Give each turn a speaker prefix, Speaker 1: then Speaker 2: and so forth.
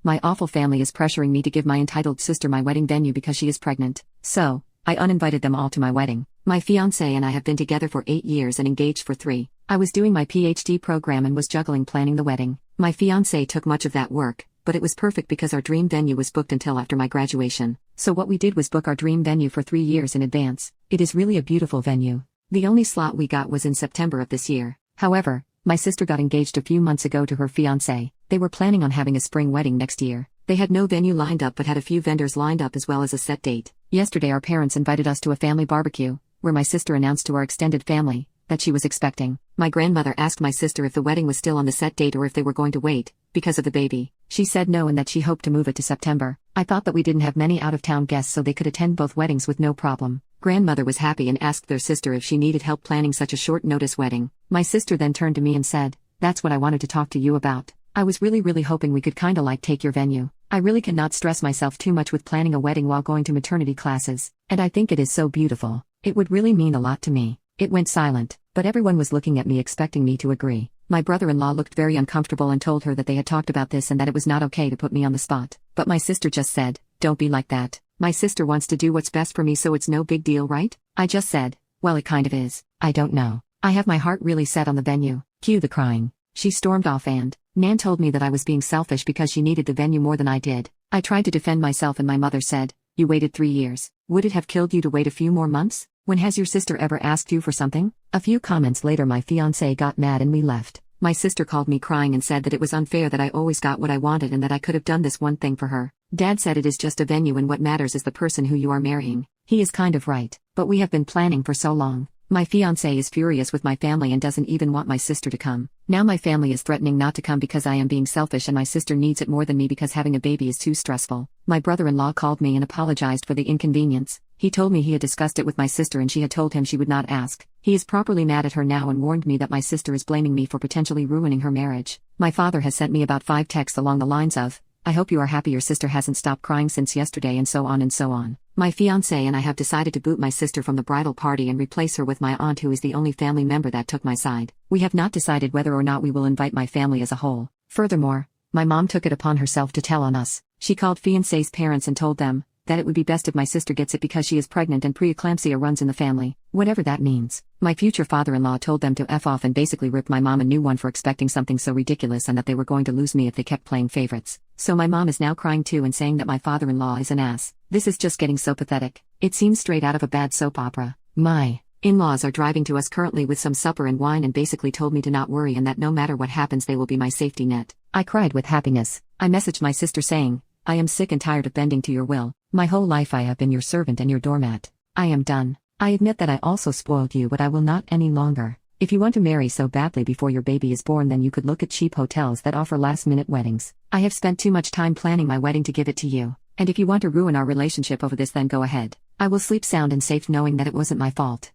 Speaker 1: My awful family is pressuring me to give my entitled sister my wedding venue because she is pregnant. So, I uninvited them all to my wedding. My fiancé and I have been together for 8 years and engaged for 3. I was doing my PhD program and was juggling planning the wedding. My fiancé took much of that work, but it was perfect because our dream venue was booked until after my graduation. So what we did was book our dream venue for 3 years in advance. It is really a beautiful venue. The only slot we got was in September of this year. However, my sister got engaged a few months ago to her fiancé. They were planning on having a spring wedding next year. They had no venue lined up but had a few vendors lined up as well as a set date. Yesterday our parents invited us to a family barbecue, where my sister announced to our extended family that she was expecting. My grandmother asked my sister if the wedding was still on the set date or if they were going to wait, because of the baby. She said no and that she hoped to move it to September. I thought that we didn't have many out-of-town guests so they could attend both weddings with no problem. Grandmother was happy and asked their sister if she needed help planning such a short-notice wedding. My sister then turned to me and said, "That's what I wanted to talk to you about. I was really hoping we could kinda like take your venue. I really cannot stress myself too much with planning a wedding while going to maternity classes, and I think it is so beautiful. It would really mean a lot to me." It went silent, but everyone was looking at me expecting me to agree. My brother-in-law looked very uncomfortable and told her that they had talked about this and that it was not okay to put me on the spot. But my sister just said, "Don't be like that. My sister wants to do what's best for me so it's no big deal, right?" I just said, "Well, it kind of is. I don't know. I have my heart really set on the venue." Cue the crying. She stormed off and Nan told me that I was being selfish because she needed the venue more than I did. I tried to defend myself and my mother said, "You waited 3 years. Would it have killed you to wait a few more months? When has your sister ever asked you for something?" A few comments later my fiancé got mad and we left. My sister called me crying and said that it was unfair that I always got what I wanted and that I could have done this one thing for her. Dad said it is just a venue and what matters is the person who you are marrying. He is kind of right, but we have been planning for so long. My fiancé is furious with my family and doesn't even want my sister to come. Now my family is threatening not to come because I am being selfish and my sister needs it more than me because having a baby is too stressful. My brother-in-law called me and apologized for the inconvenience. He told me he had discussed it with my sister and she had told him she would not ask. He is properly mad at her now and warned me that my sister is blaming me for potentially ruining her marriage. My father has sent me about 5 texts along the lines of, "I hope you are happy your sister hasn't stopped crying since yesterday," and so on and so on. My fiancé and I have decided to boot my sister from the bridal party and replace her with my aunt who is the only family member that took my side. We have not decided whether or not we will invite my family as a whole. Furthermore, my mom took it upon herself to tell on us. She called fiancé's parents and told them that it would be best if my sister gets it because she is pregnant and preeclampsia runs in the family, whatever that means. My future father-in-law told them to F off and basically ripped my mom a new one for expecting something so ridiculous and that they were going to lose me if they kept playing favorites. So my mom is now crying too and saying that my father-in-law is an ass. This is just getting so pathetic. It seems straight out of a bad soap opera. My in-laws are driving to us currently with some supper and wine and basically told me to not worry and that no matter what happens they will be my safety net. I cried with happiness. I messaged my sister saying, "I am sick and tired of bending to your will. My whole life I have been your servant and your doormat. I am done. I admit that I also spoiled you but I will not any longer. If you want to marry so badly before your baby is born then you could look at cheap hotels that offer last-minute weddings. I have spent too much time planning my wedding to give it to you. And if you want to ruin our relationship over this then go ahead. I will sleep sound and safe knowing that it wasn't my fault."